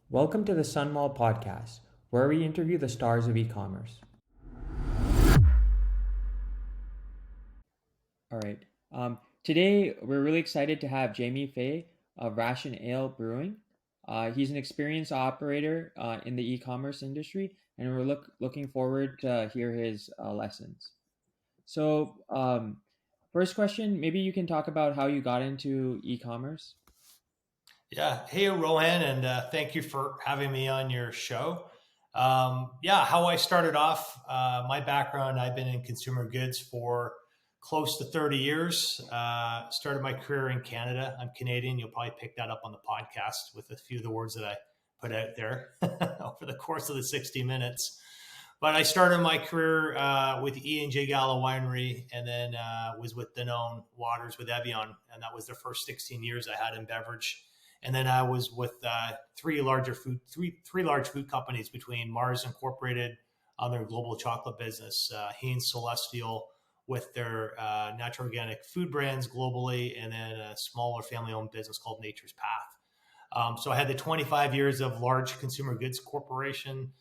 Welcome to the Sunmall podcast, where we interview the stars of e-commerce. All right. Today, we're really excited to have Jamie Fay of Rationale Brewing. He's an experienced operator in the e-commerce industry, and we're looking forward to hear his lessons. So, first question, maybe you can talk about how you got into e-commerce. Yeah. Hey, Rohan, and thank you for having me on your show. How I started off, my background, I've been in consumer goods for close to 30 years. Started my career in Canada. I'm Canadian. You'll probably pick that up on the podcast with a few of the words that I put out there over the course of the 60 minutes. But I started my career with E&J Gallo Winery, and then was with Danone Waters with Evian, and that was the first 16 years I had in beverage. And then I was with three large food companies between Mars Incorporated on their global chocolate business, Hanes Celestial with their natural organic food brands globally, and then a smaller family-owned business called Nature's Path. So I had the 25 years of large consumer goods corporation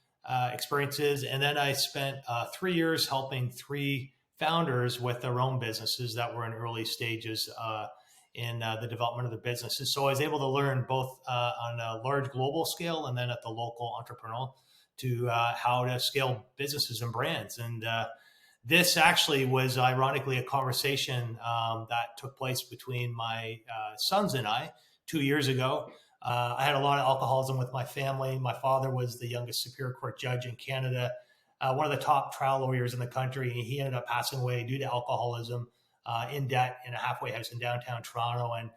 experiences. And then I spent 3 years helping three founders with their own businesses that were in early stages in the development of the businesses. So I was able to learn both on a large global scale and then at the local entrepreneurial to how to scale businesses and brands. And this actually was ironically a conversation that took place between my sons and I 2 years ago. I had a lot of alcoholism with my family. My father was the youngest Superior Court judge in Canada, one of the top trial lawyers in the country. He ended up passing away due to alcoholism, in debt in a halfway house in downtown Toronto. And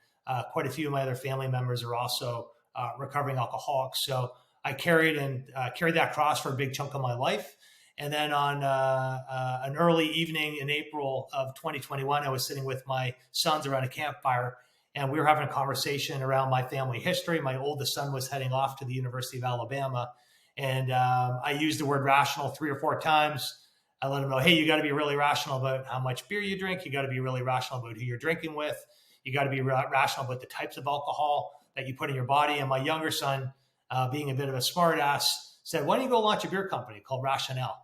quite a few of my other family members are also recovering alcoholics. So I carried that cross for a big chunk of my life. And then on an early evening in April of 2021, I was sitting with my sons around a campfire, and we were having a conversation around my family history. My oldest son was heading off to the University of Alabama, and I used the word rational 3 or 4 times. I let him know, hey, you got to be really rational about how much beer you drink. You got to be really rational about who you're drinking with. You got to be rational about the types of alcohol that you put in your body. And my younger son, being a bit of a smart ass, said, why don't you go launch a beer company called Rationale?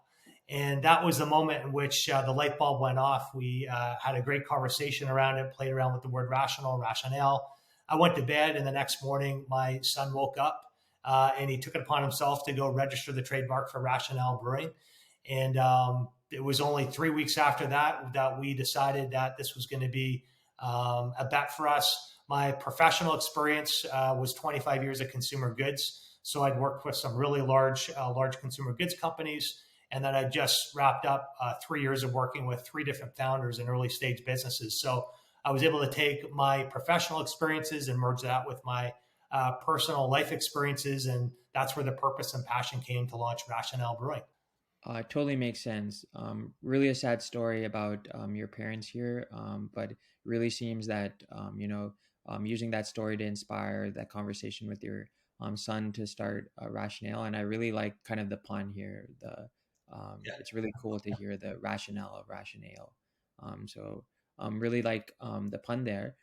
And that was the moment in which the light bulb went off. We had a great conversation around it, played around with the word rationale. I went to bed, and the next morning, my son woke up and he took it upon himself to go register the trademark for Rationale Brewing. And it was only 3 weeks after that we decided that this was going to be a bet for us. My professional experience was 25 years of consumer goods. So I'd worked with some really large consumer goods companies. And then I just wrapped up 3 years of working with three different founders in early stage businesses. So I was able to take my professional experiences and merge that with my personal life experiences. And that's where the purpose and passion came to launch Rationale Brewing. Totally makes sense. Really a sad story about your parents here, but it really seems that using that story to inspire that conversation with your son to start Rationale, and I really like kind of the pun here. It's really cool to hear the rationale of Rationale. Really like the pun there.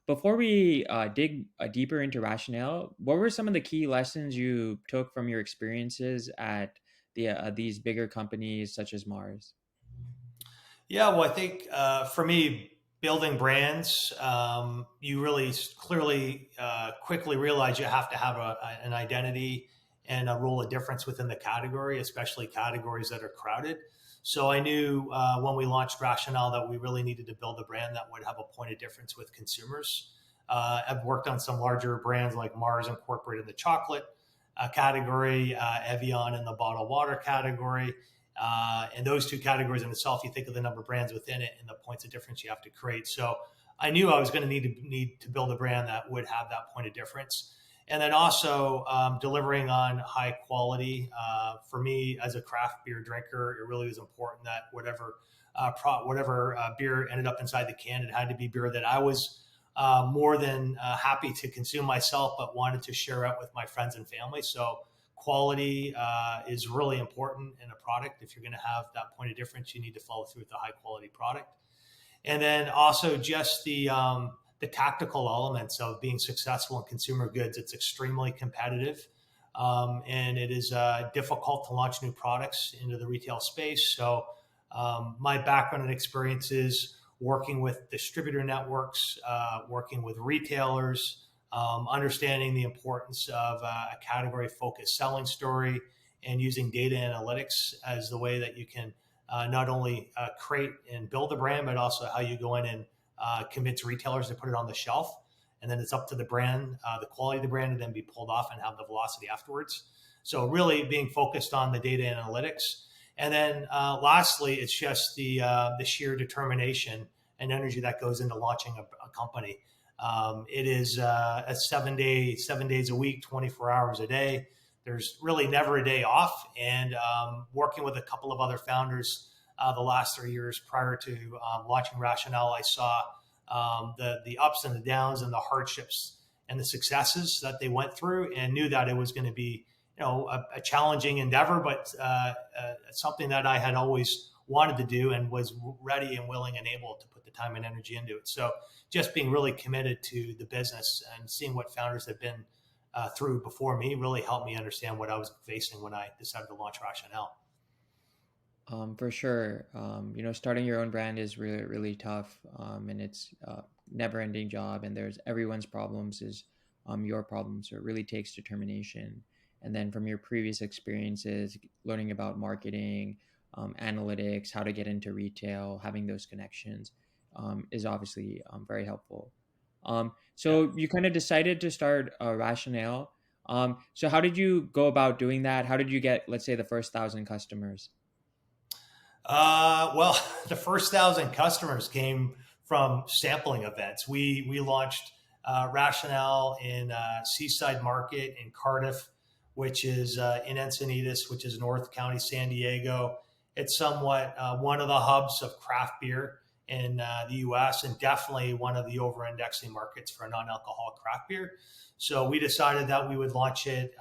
Before we dig deeper into Rationale, what were some of the key lessons you took from your experiences at these bigger companies such as Mars? Yeah, well, I think for me, building brands, you really clearly quickly realize you have to have an identity and a role of difference within the category, especially categories that are crowded. So I knew when we launched Rationale that we really needed to build a brand that would have a point of difference with consumers. I've worked on some larger brands like Mars Incorporated in the chocolate category, Evian in the bottled water category. And those two categories in itself, you think of the number of brands within it and the points of difference you have to create. So I knew I was going to need to build a brand that would have that point of difference. And then also delivering on high quality. For me, as a craft beer drinker, it really was important that whatever beer ended up inside the can, it had to be beer that I was more than happy to consume myself, but wanted to share out with my friends and family. So quality is really important in a product. If you're going to have that point of difference, you need to follow through with a high quality product. And then also just the tactical elements of being successful in consumer goods. It's extremely competitive. and it is difficult to launch new products into the retail space. So my background and experience is working with distributor networks, working with retailers, understanding the importance of a category focused selling story, and using data analytics as the way that you can not only create and build a brand, but also how you go in and convince retailers to put it on the shelf. And then it's up to the brand, the quality of the brand, to then be pulled off and have the velocity afterwards. So really being focused on the data analytics. And then lastly, it's just the sheer determination and energy that goes into launching a company. It is a 7 days a week, 24 hours a day. There's really never a day off. And working with a couple of other founders the last 3 years prior to launching Rationale, I saw the ups and the downs and the hardships and the successes that they went through, and knew that it was going to be, a challenging endeavor, but something that I had always wanted to do and was ready and willing and able to put the time and energy into it. So just being really committed to the business and seeing what founders have been through before me really helped me understand what I was facing when I decided to launch Rationale. For sure. Starting your own brand is really, really tough, and it's a never-ending job. And there's everyone's problems is your problem. So it really takes determination. And then from your previous experiences, learning about marketing, analytics, how to get into retail, having those connections is obviously very helpful. Yeah. So you kind of decided to start Rationale. So how did you go about doing that? How did you get, let's say, the first 1,000 customers? Well, the first 1,000 customers came from sampling events. We launched Rationale in Seaside Market in Cardiff, which is in Encinitas, which is North County, San Diego. It's somewhat one of the hubs of craft beer in the U.S. and definitely one of the over-indexing markets for non-alcoholic craft beer. So we decided that we would launch it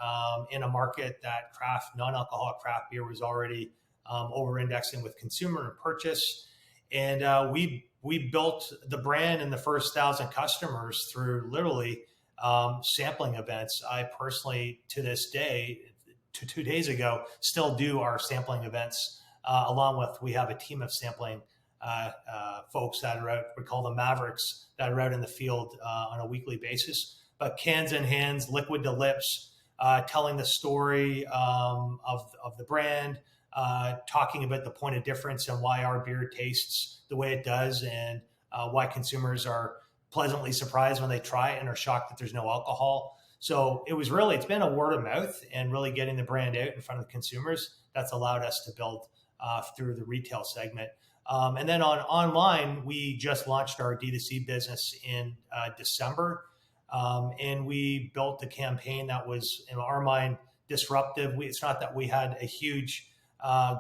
in a market that non-alcoholic craft beer was already over-indexing with consumer and purchase. And we built the brand in the first 1,000 customers through literally sampling events. I personally, to this day, 2 days ago, still do our sampling events. Along with, we have a team of sampling folks that are out. We call them Mavericks, that are out in the field on a weekly basis. But cans in hands, liquid to lips, telling the story of the brand, talking about the point of difference and why our beer tastes the way it does, and why consumers are pleasantly surprised when they try it and are shocked that there's no alcohol. So it's been a word of mouth and really getting the brand out in front of the consumers that's allowed us to build through the retail segment. And then online, we just launched our D2C business in December. And we built a campaign that was, in our mind, disruptive. It's not that we had a huge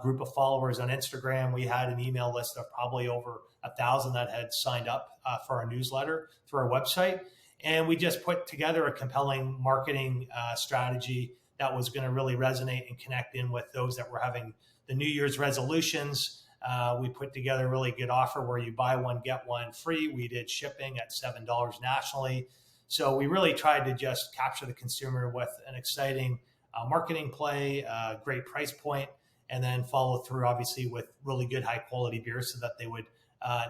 group of followers on Instagram. We had an email list of probably over 1,000 that had signed up for our newsletter through our website. And we just put together a compelling marketing strategy that was going to really resonate and connect in with those that were having the New Year's resolutions. We put together a really good offer where you buy one, get one free. We did shipping at $7 nationally. So we really tried to just capture the consumer with an exciting marketing play, great price point, and then follow through, obviously, with really good high quality beer so that they would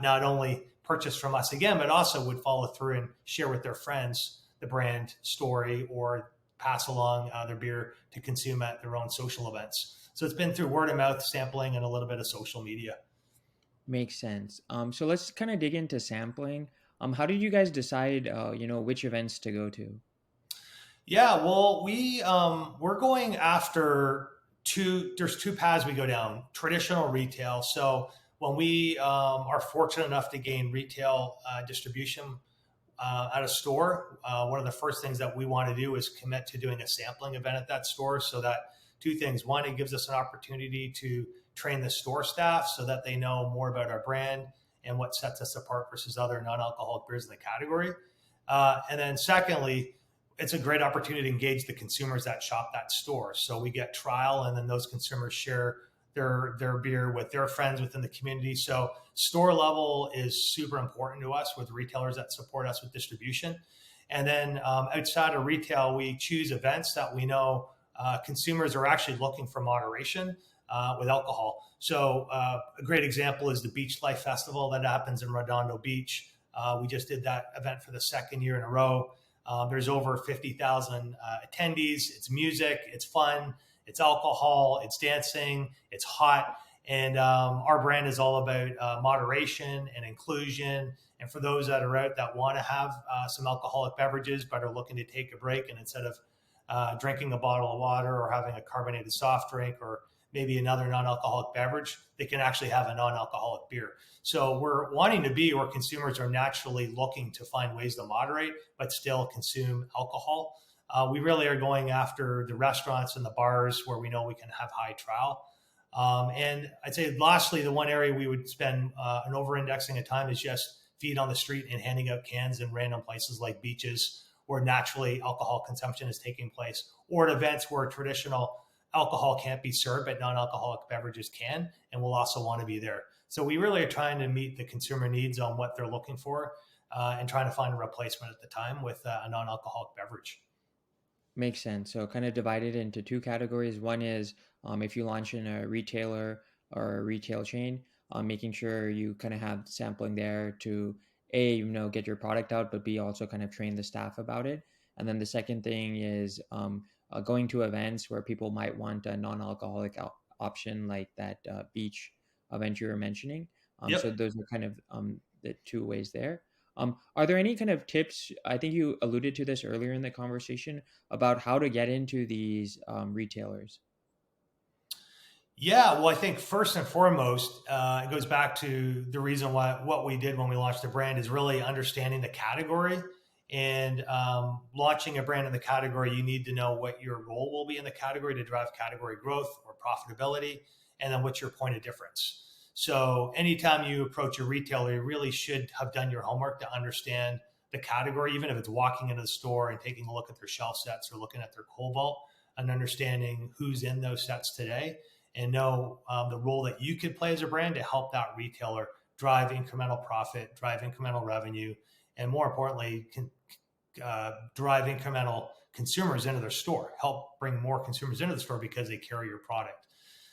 not only purchase from us again, but also would follow through and share with their friends the brand story, or pass along their beer to consume at their own social events. So it's been through word of mouth, sampling, and a little bit of social media. Makes sense. So let's kind of dig into sampling. How did you guys decide, which events to go to? Yeah, well, we're going after there's two paths we go down: traditional retail. So when we are fortunate enough to gain retail distribution at a store, one of the first things that we want to do is commit to doing a sampling event at that store. So that two things: one, it gives us an opportunity to train the store staff so that they know more about our brand and what sets us apart versus other non-alcoholic beers in the category. And then secondly, it's a great opportunity to engage the consumers that shop that store. So we get trial, and then those consumers share their beer with their friends within the community. So store level is super important to us with retailers that support us with distribution. And then outside of retail, we choose events that we know consumers are actually looking for moderation with alcohol. So a great example is the Beach Life Festival that happens in Redondo Beach. We just did that event for the second year in a row. There's over 50,000 attendees. It's music, it's fun, it's alcohol, it's dancing, it's hot. And our brand is all about moderation and inclusion. And for those that are out that want to have some alcoholic beverages but are looking to take a break, and instead of drinking a bottle of water or having a carbonated soft drink or maybe another non-alcoholic beverage, they can actually have a non-alcoholic beer. So we're wanting to be where consumers are naturally looking to find ways to moderate, but still consume alcohol. We really are going after the restaurants and the bars where we know we can have high trial. And I'd say lastly, the one area we would spend an over-indexing of time is just feet on the street and handing out cans in random places like beaches where naturally alcohol consumption is taking place, or at events where traditional alcohol can't be served, but non-alcoholic beverages can, and we'll also want to be there. So we really are trying to meet the consumer needs on what they're looking for and trying to find a replacement at the time with a non-alcoholic beverage. Makes sense. So kind of divided into two categories. One is if you launch in a retailer or a retail chain, making sure you kind of have sampling there to A, get your product out, but B, also kind of train the staff about it. And then the second thing is going to events where people might want a non-alcoholic option like that beach event you were mentioning. So Yep. those are kind of the two ways there. Are there any kind of tips? I think you alluded to this earlier in the conversation about how to get into these retailers. Yeah, well, I think first and foremost, it goes back to the reason why what we did when we launched the brand is really understanding the category. And launching a brand in the category, you need to know what your role will be in the category to drive category growth or profitability, and then what's your point of difference. So, anytime you approach a retailer, you really should have done your homework to understand the category, even if it's walking into the store and taking a look at their shelf sets or looking at their cold vault and understanding who's in those sets today and know the role that you could play as a brand to help that retailer drive incremental profit, drive incremental revenue, and more importantly, drive incremental consumers into their store, help bring more consumers into the store because they carry your product.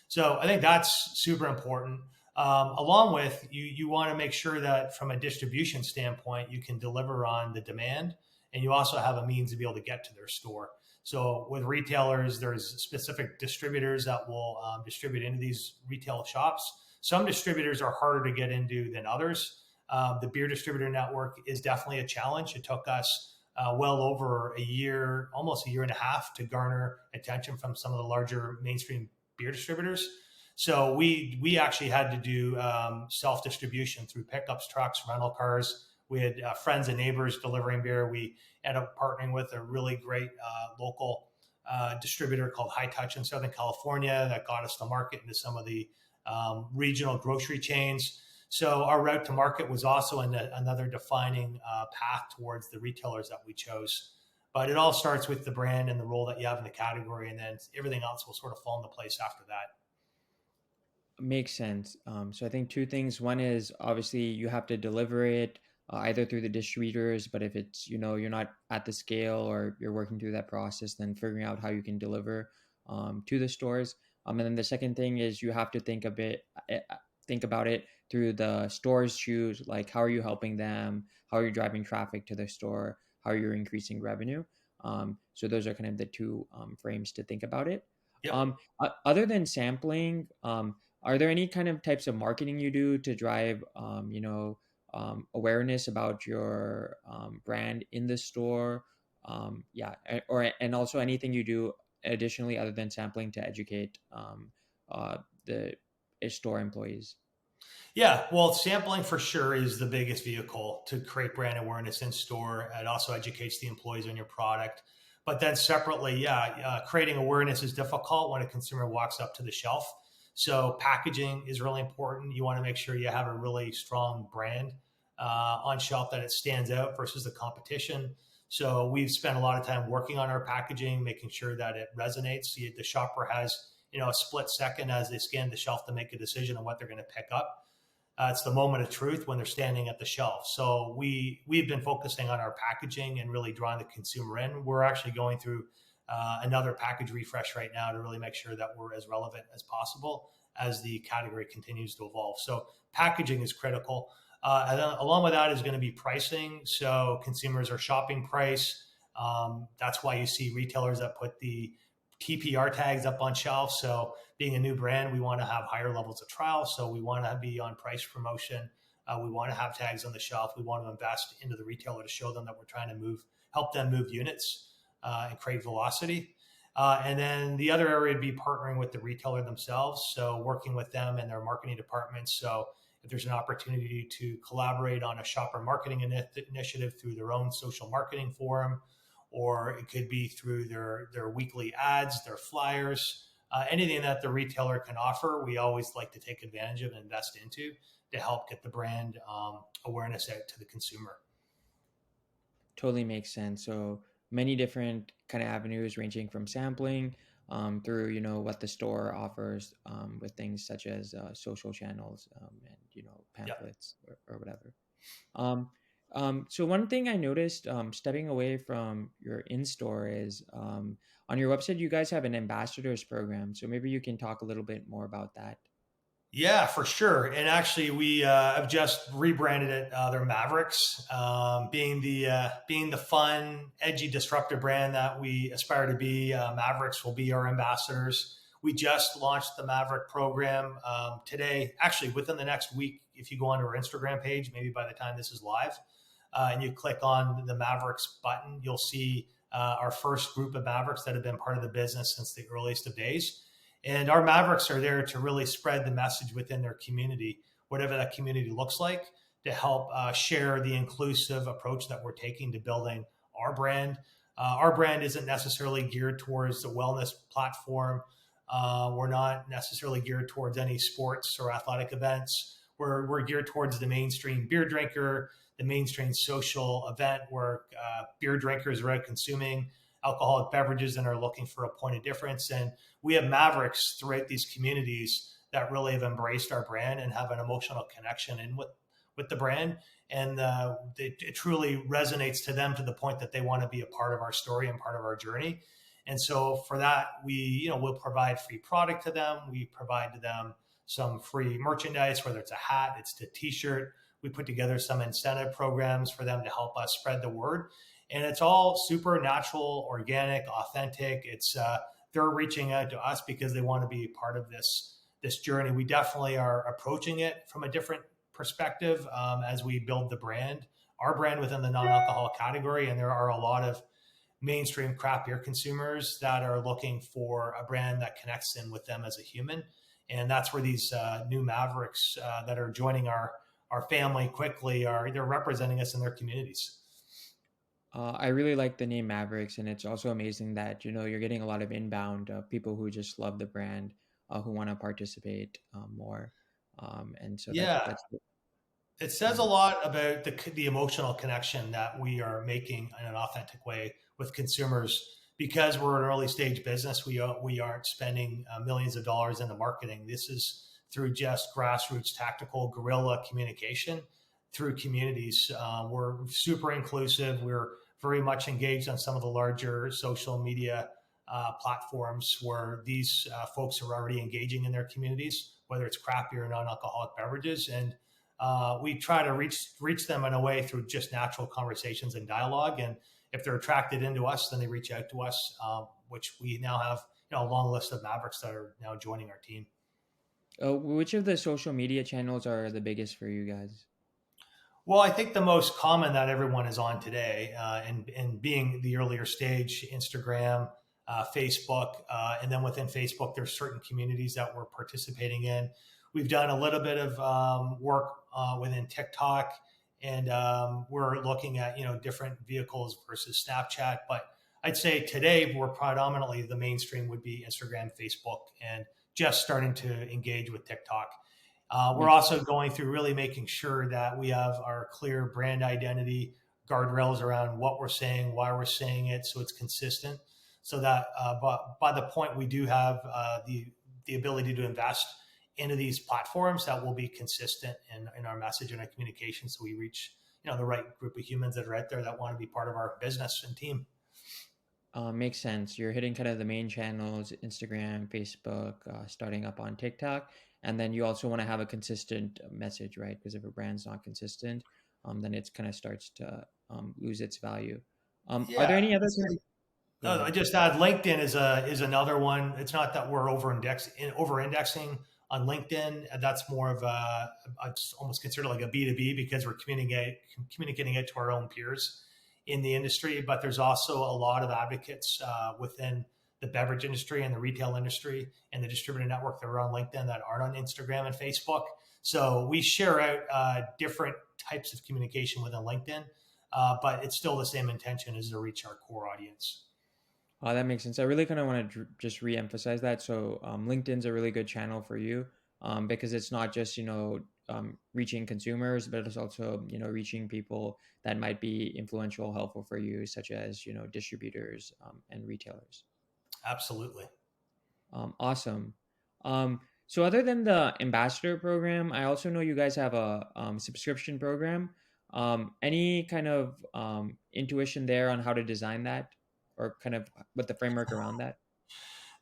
So I think that's super important. Along with you want to make sure that from a distribution standpoint, you can deliver on the demand and you also have a means to be able to get to their store. So with retailers, there's specific distributors that will distribute into these retail shops. Some distributors are harder to get into than others. The beer distributor network is definitely a challenge. It took us well over a year, almost a year and a half, to garner attention from some of the larger mainstream beer distributors. So we actually had to do self distribution through pickups, trucks, rental cars. We had friends and neighbors delivering beer. We ended up partnering with a really great local distributor called High Touch in Southern California that got us to market into some of the regional grocery chains. So our route to market was also another defining path towards the retailers that we chose. But it all starts with the brand and the role that you have in the category, and then everything else will sort of fall into place after that. Makes sense. So I think two things. One is obviously you have to deliver it either through the distributors, but if it's, you're not at the scale or you're working through that process, then figuring out how you can deliver to the stores. And then the second thing is you have to think about it through the store's shoes. Like, how are you helping them? How are you driving traffic to the store? How are you increasing revenue? So those are kind of the two frames to think about it. Yep. Other than sampling, are there any kind of types of marketing you do to drive, awareness about your brand in the store? Yeah, and also anything you do additionally other than sampling to educate the store employees. Yeah, well, sampling for sure is the biggest vehicle to create brand awareness in store. It also educates the employees on your product. But then separately, creating awareness is difficult when a consumer walks up to the shelf. So packaging is really important. You want to make sure you have a really strong brand on shelf that it stands out versus the competition. So we've spent a lot of time working on our packaging, making sure that it resonates. The shopper has a split second as they scan the shelf to make a decision on what they're going to pick up. It's the moment of truth when they're standing at the shelf. So we've been focusing on our packaging and really drawing the consumer in. We're actually going through another package refresh right now to really make sure that we're as relevant as possible as the category continues to evolve. So packaging is critical. And then along with that is going to be pricing. So consumers are shopping price. That's why you see retailers that put the TPR tags up on shelf. So being a new brand, we want to have higher levels of trial. So we want to be on price promotion. We want to have tags on the shelf. We want to invest into the retailer to show them that we're trying to help them move units and create velocity. And then the other area would be partnering with the retailer themselves. So working with them and their marketing departments. So if there's an opportunity to collaborate on a shopper marketing initiative through their own social marketing forum, or it could be through their weekly ads, their flyers, anything that the retailer can offer, we always like to take advantage of and invest into to help get the brand awareness out to the consumer. Totally makes sense. So many different kind of avenues, ranging from sampling through what the store offers with things such as social channels and Yeah. pamphlets or whatever. Um, so one thing I noticed stepping away from your in-store is on your website you guys have an ambassadors program. So maybe you can talk a little bit more about that. Yeah, for sure. And actually, we have just rebranded it. They're Mavericks, being the fun, edgy, disruptive brand that we aspire to be. Mavericks will be our ambassadors. We just launched the Maverick program today. Actually, within the next week, if you go onto our Instagram page, maybe by the time this is live, and you click on the Mavericks button, you'll see our first group of Mavericks that have been part of the business since the earliest of days. And our Mavericks are there to really spread the message within their community, whatever that community looks like, to help share the inclusive approach that we're taking to building our brand. Our brand isn't necessarily geared towards the wellness platform. We're not necessarily geared towards any sports or athletic events. We're geared towards the mainstream beer drinker, the mainstream social event where beer drinkers are out consuming alcoholic beverages and are looking for a point of difference. And we have Mavericks throughout these communities that really have embraced our brand and have an emotional connection in with the brand. And it truly resonates to them to the point that they want to be a part of our story and part of our journey. And so for that, we'll provide free product to them. We provide to them some free merchandise, whether it's a hat, it's a t-shirt. We put together some incentive programs for them to help us spread the word. And it's all super natural, organic, authentic. It's they're reaching out to us because they want to be part of this journey. We definitely are approaching it from a different perspective as we build our brand within the non-alcoholic category. And there are a lot of mainstream craft beer consumers that are looking for a brand that connects in with them as a human. And that's where these new Mavericks that are joining our family quickly they're representing us in their communities. I really like the name Mavericks, and it's also amazing that you're getting a lot of inbound people who just love the brand, who want to participate more, and so Yeah, that's it says a lot about the emotional connection that we are making in an authentic way with consumers. Because we're an early stage business, we aren't spending millions of dollars into marketing. This is through just grassroots tactical guerrilla communication through communities. We're super inclusive. We're very much engaged on some of the larger social media platforms where these folks are already engaging in their communities, whether it's craft beer or non-alcoholic beverages. And we try to reach them in a way through just natural conversations and dialogue. And if they're attracted into us, then they reach out to us, which we now have a long list of Mavericks that are now joining our team. which of the social media channels are the biggest for you guys? Well, I think the most common that everyone is on today, and being the earlier stage, Instagram, Facebook, and then within Facebook, there's certain communities that we're participating in. We've done a little bit of work within TikTok, and we're looking at different vehicles versus Snapchat. But I'd say today we're predominantly the mainstream would be Instagram, Facebook, and just starting to engage with TikTok. We're Makes also going through really making sure that we have our clear brand identity guardrails around what we're saying, why we're saying it, so it's consistent. So that by the point we do have the ability to invest into these platforms, that will be consistent in our message and our communication, so we reach the right group of humans that are out there that want to be part of our business and team. Makes sense. You're hitting kind of the main channels, Instagram, Facebook, starting up on TikTok, and then you also want to have a consistent message, right? Because if a brand's not consistent, then it's kind of starts to lose its value. Are there Yeah. any other kind? Go No, I ahead. just add LinkedIn is another one. It's not that we're over indexing on LinkedIn. That's more of a, it's almost considered like a B2B because we're communicating it to our own peers in the industry. But there's also a lot of advocates within the beverage industry and the retail industry and the distributor network that are on LinkedIn that aren't on Instagram and Facebook. So we share out different types of communication within LinkedIn, but it's still the same intention as to reach our core audience. That makes sense. I really kind of want to just re-emphasize that. So LinkedIn's a really good channel for you because it's not just reaching consumers, but it's also reaching people that might be influential, helpful for you, such as distributors and retailers. Absolutely. Awesome. So other than the ambassador program, I also know you guys have a subscription program. Any kind of intuition there on how to design that, or kind of what the framework around that?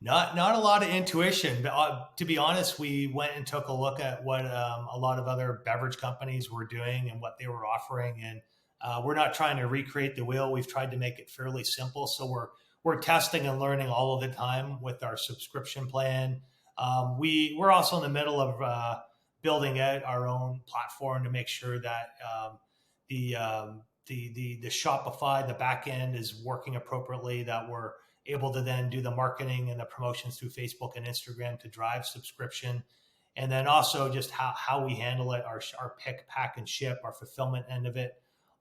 Not a lot of intuition. But, to be honest, we went and took a look at what a lot of other beverage companies were doing and what they were offering, and we're not trying to recreate the wheel. We've tried to make it fairly simple, so we're testing and learning all of the time with our subscription plan. We're also in the middle of building out our own platform to make sure that the the Shopify, the back end, is working appropriately. That we're able to then do the marketing and the promotions through Facebook and Instagram to drive subscription. And then also just how we handle it, our pick, pack, and ship, our fulfillment end of it.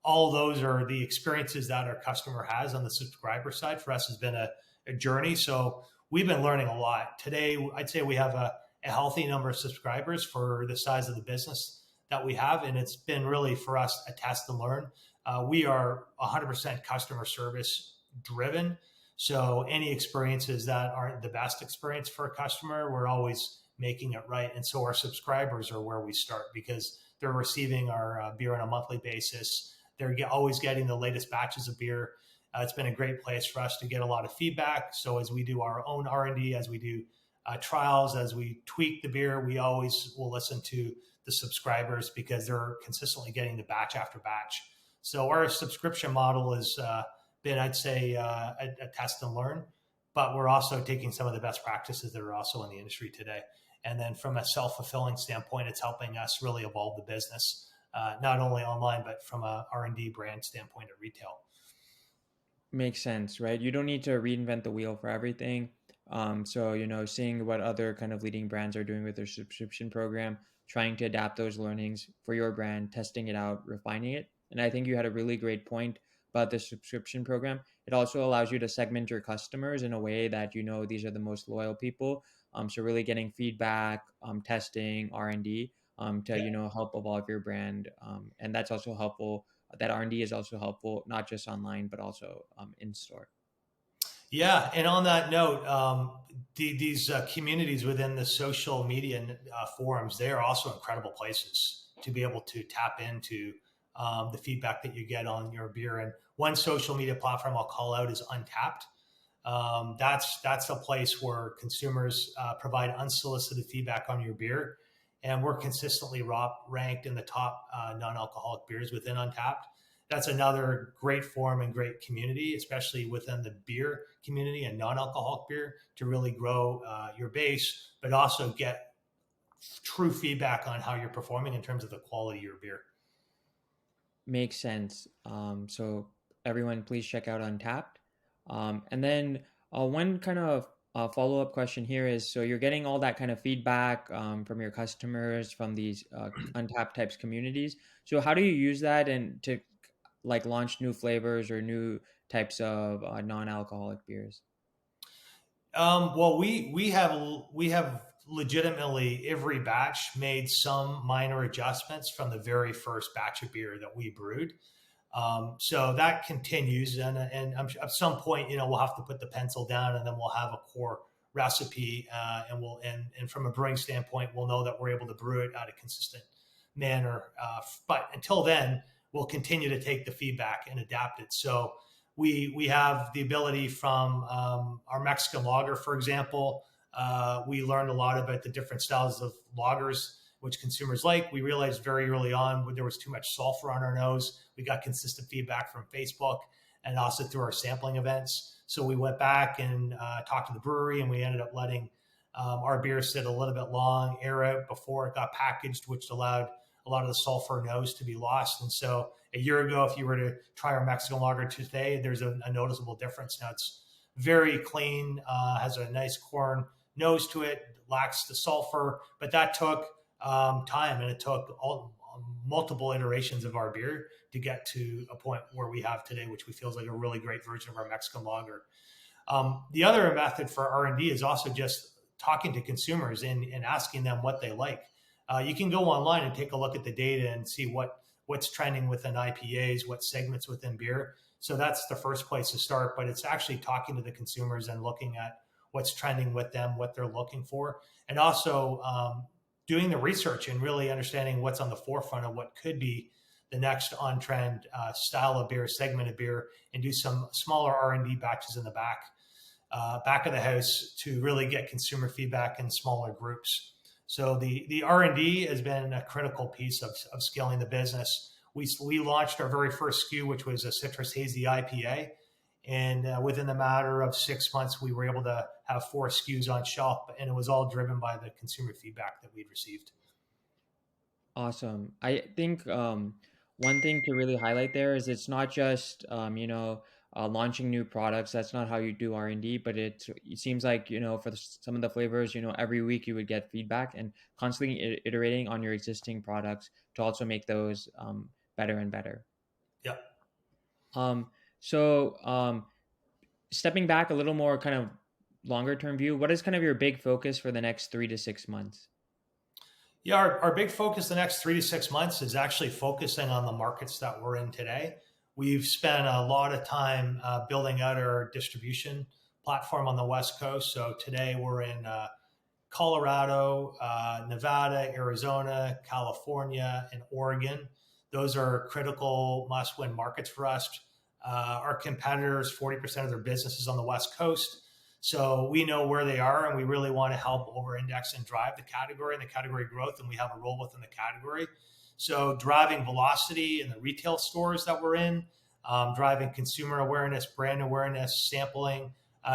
All those are the experiences that our customer has on the subscriber side. For us, has been a journey. So we've been learning a lot. Today, I'd say we have a healthy number of subscribers for the size of the business that we have. And it's been really for us a test and learn. We are 100% customer service driven. So any experiences that aren't the best experience for a customer, we're always making it right. And so our subscribers are where we start because they're receiving our beer on a monthly basis. They're always getting the latest batches of beer. It's been a great place for us to get a lot of feedback. So as we do our own R&D, as we do trials, as we tweak the beer, we always will listen to the subscribers because they're consistently getting the batch after batch. So our subscription model is been, I'd say, a test and learn, but we're also taking some of the best practices that are also in the industry today. And then from a self-fulfilling standpoint, it's helping us really evolve the business, not only online, but from a R&D brand standpoint at retail. Makes sense, right? You don't need to reinvent the wheel for everything. So, seeing what other kind of leading brands are doing with their subscription program, trying to adapt those learnings for your brand, testing it out, refining it. And I think you had a really great point about the subscription program. It also allows you to segment your customers in a way that these are the most loyal people. So really getting feedback, testing, R&D to Yeah. help evolve your brand, and that's also helpful. That R&D is also helpful, not just online, but also in store. Yeah, and on that note, these communities within the social media forums, they are also incredible places to be able to tap into the feedback that you get on your beer. And one social media platform I'll call out is Untapped. That's a place where consumers provide unsolicited feedback on your beer, and we're consistently ranked in the top non-alcoholic beers within Untapped. That's another great forum and great community, especially within the beer community and non-alcoholic beer, to really grow your base, but also get true feedback on how you're performing in terms of the quality of your beer. Makes sense. So everyone, please check out Untapped. And then one kind of follow up question here is: so you're getting all that kind of feedback from your customers from these Untapped types communities. So how do you use that and to like launch new flavors or new types of non-alcoholic beers? Well, we have legitimately every batch made some minor adjustments from the very first batch of beer that we brewed. So that continues, and at some point, we'll have to put the pencil down, and then we'll have a core recipe, and from a brewing standpoint, we'll know that we're able to brew it at a consistent manner. But until then, we'll continue to take the feedback and adapt it. So we have the ability from our Mexican lager, for example. We learned a lot about the different styles of lagers which consumers like. We realized very early on when there was too much sulfur on our nose. We got consistent feedback from Facebook and also through our sampling events. So we went back and talked to the brewery, and we ended up letting our beer sit a little bit long, air out before it got packaged, which allowed a lot of the sulfur nose to be lost. And so a year ago, if you were to try our Mexican lager today, there's a noticeable difference. Now it's very clean, has a nice corn nose to it, lacks the sulfur, but that took time, and it took multiple iterations of our beer to get to a point where we have today, which we feel is like a really great version of our Mexican lager. The other method for R&D is also just talking to consumers and asking them what they like. You can go online and take a look at the data and see what's trending within IPAs, what segments within beer. So that's the first place to start, but it's actually talking to the consumers and looking at what's trending with them, what they're looking for, and also doing the research and really understanding what's on the forefront of what could be the next on-trend style of beer, segment of beer, and do some smaller R&D batches in the back of the house to really get consumer feedback in smaller groups. So the R&D has been a critical piece of scaling the business. We launched our very first SKU, which was a citrus hazy IPA. And within the matter of 6 months, we were able to have 4 SKUs on shelf, and it was all driven by the consumer feedback that we'd received. Awesome. I think one thing to really highlight there is it's not just launching new products. That's not how you do R&D, but it seems like for some of the flavors, every week you would get feedback and constantly iterating on your existing products to also make those better and better. Yeah. So stepping back a little more, kind of longer term view, what is kind of your big focus for the next 3 to 6 months? Yeah, our big focus the next 3 to 6 months is actually focusing on the markets that we're in today. We've spent a lot of time building out our distribution platform on the West Coast. So today we're in Colorado, Nevada, Arizona, California, and Oregon. Those are critical must-win markets for us. Our competitors, 40% of their business is on the West Coast. So we know where they are, and we really want to help over-index and drive the category and the category growth, and we have a role within the category. So driving velocity in the retail stores that we're in, driving consumer awareness, brand awareness, sampling,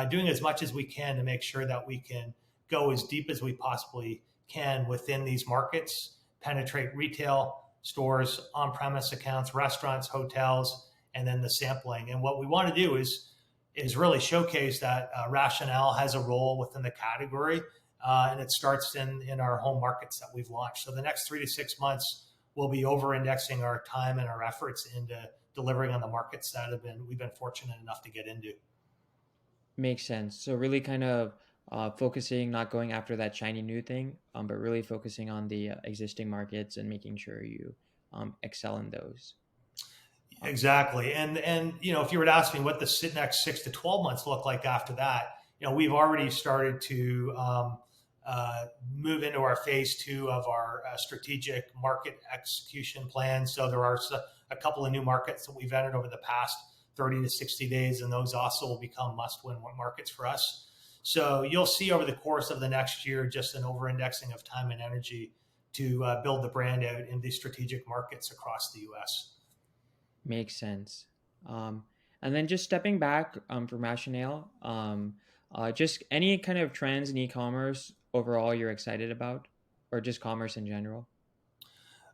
doing as much as we can to make sure that we can go as deep as we possibly can within these markets, penetrate retail stores, on-premise accounts, restaurants, hotels, and then the sampling. And what we want to do is really showcase that Rationale has a role within the category, and it starts in our home markets that we've launched. So the next 3 to 6 months, we'll be over-indexing our time and our efforts into delivering on the markets that we've been fortunate enough to get into. Makes sense. So really kind of focusing, not going after that shiny new thing, but really focusing on the existing markets and making sure you excel in those. Exactly. And if you were to ask me what the next 6 to 12 months look like after that, we've already started to move into our phase 2 of our strategic market execution plan. So there are a couple of new markets that we've entered over the past 30 to 60 days, and those also will become must-win markets for us. So you'll see over the course of the next year just an over-indexing of time and energy to build the brand out in these strategic markets across the U.S. Makes sense. And then just stepping back from Rationale, just any kind of trends in e-commerce overall you're excited about, or just commerce in general?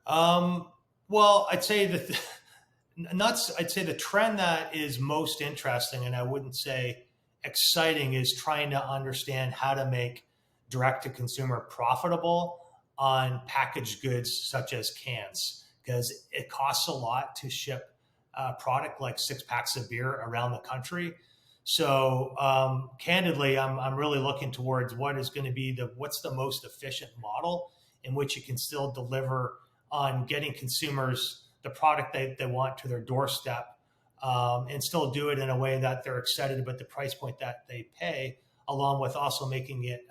Well, I'd say that I'd say the trend that is most interesting, and I wouldn't say exciting, is trying to understand how to make direct to consumer profitable on packaged goods such as cans, because it costs a lot to ship a product like 6 packs of beer around the country. So candidly, I'm really looking towards what is going to be what's the most efficient model in which you can still deliver on getting consumers the product they want to their doorstep, and still do it in a way that they're excited about the price point that they pay, along with also making it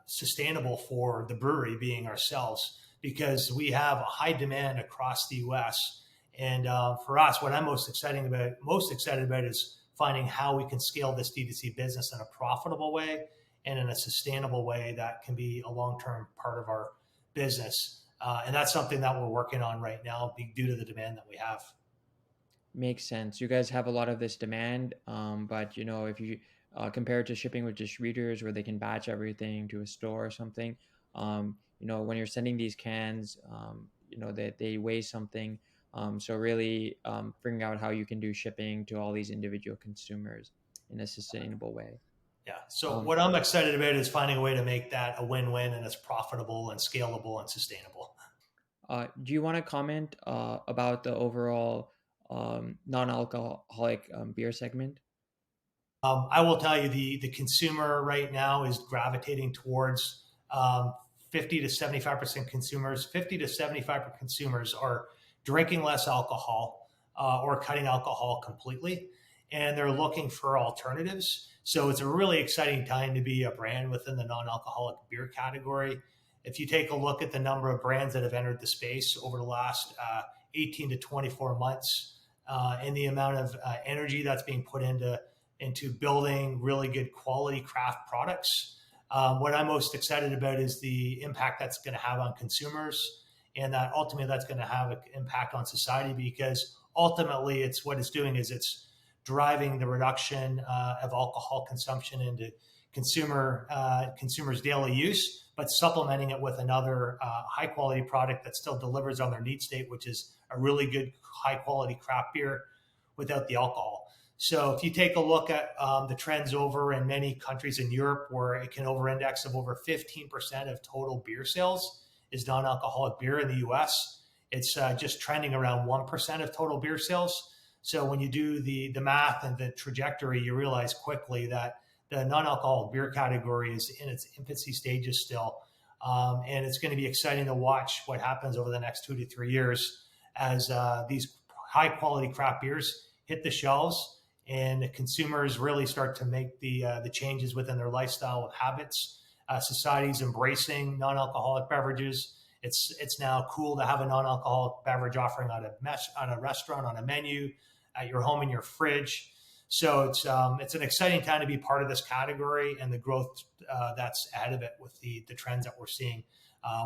sustainable for the brewery, being ourselves, because we have a high demand across the U.S. And for us, what I'm most excited about is finding how we can scale this D2C business in a profitable way and in a sustainable way that can be a long-term part of our business. And that's something that we're working on right now due to the demand that we have. Makes sense. You guys have a lot of this demand, but if you compare it to shipping with distributors where they can batch everything to a store or something, when you're sending these cans, they weigh something. So really figuring out how you can do shipping to all these individual consumers in a sustainable way. Yeah. So Um, what I'm excited about is finding a way to make that a win-win and it's profitable and scalable and sustainable. do you want to comment about the overall non-alcoholic beer segment? I will tell you the consumer right now is gravitating towards 50 to 75% consumers. 50 to 75% consumers are drinking less alcohol or cutting alcohol completely, and they're looking for alternatives. So it's a really exciting time to be a brand within the non-alcoholic beer category. If you take a look at the number of brands that have entered the space over the last 18 to 24 months, and the amount of energy that's being put into building really good quality craft products. What I'm most excited about is the impact that's going to have on consumers, and that ultimately that's going to have an impact on society because ultimately it's what it's doing is it's driving the reduction of alcohol consumption into consumers' daily use, but supplementing it with another high quality product that still delivers on their need state, which is a really good high quality craft beer without the alcohol. So if you take a look at the trends over in many countries in Europe where it can over-index of over 15% of total beer sales is non-alcoholic beer. In the US, it's just trending around 1% of total beer sales. So when you do the math and the trajectory, you realize quickly that the non-alcoholic beer category is in its infancy stages still. And it's going to be exciting to watch what happens over the next 2 to 3 years as these high quality craft beers hit the shelves and consumers really start to make the changes within their lifestyle habits. Society's embracing non-alcoholic beverages. It's now cool to have a non-alcoholic beverage offering on a restaurant, on a menu, at your home, in your fridge. So it's an exciting time to be part of this category and the growth that's ahead of it with the trends that we're seeing.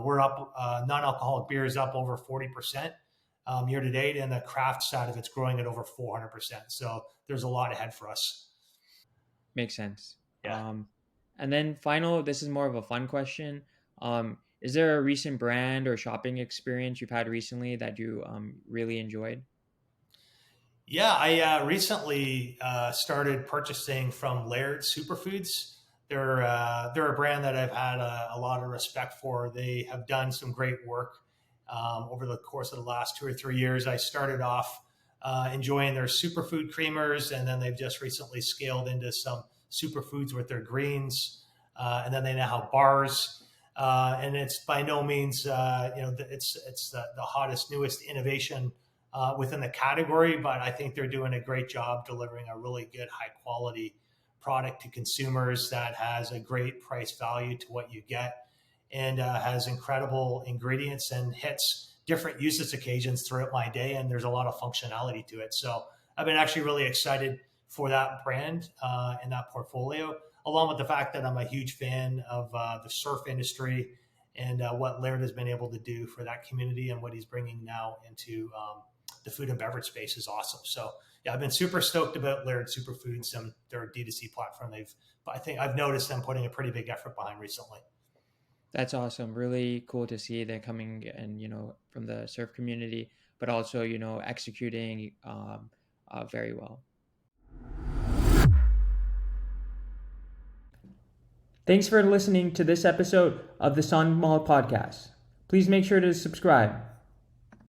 We're up non-alcoholic beer is up over 40% year to date, and the craft side of it's growing at over 400%. So there's a lot ahead for us. Makes sense. Yeah. And then final, this is more of a fun question. Is there a recent brand or shopping experience you've had recently that you really enjoyed? Yeah, I recently started purchasing from Laird Superfoods. They're a brand that I've had a lot of respect for. They have done some great work over the course of the last 2 or 3 years. I started off enjoying their superfood creamers, and then they've just recently scaled into some superfoods with their greens, and then they now have bars. And it's by no means it's the hottest, newest innovation within the category, but I think they're doing a great job delivering a really good, high quality product to consumers that has a great price value to what you get and has incredible ingredients and hits different usage occasions throughout my day. And there's a lot of functionality to it. So I've been actually really excited for that brand and that portfolio, along with the fact that I'm a huge fan of the surf industry and what Laird has been able to do for that community and what he's bringing now into the food and beverage space is awesome. So yeah, I've been super stoked about Laird Superfoods and their D2C platform. I think I've noticed them putting a pretty big effort behind recently. That's awesome. Really cool to see they're coming and from the surf community, but also executing very well. Thanks for listening to this episode of the Sun Mall Podcast. Please make sure to subscribe.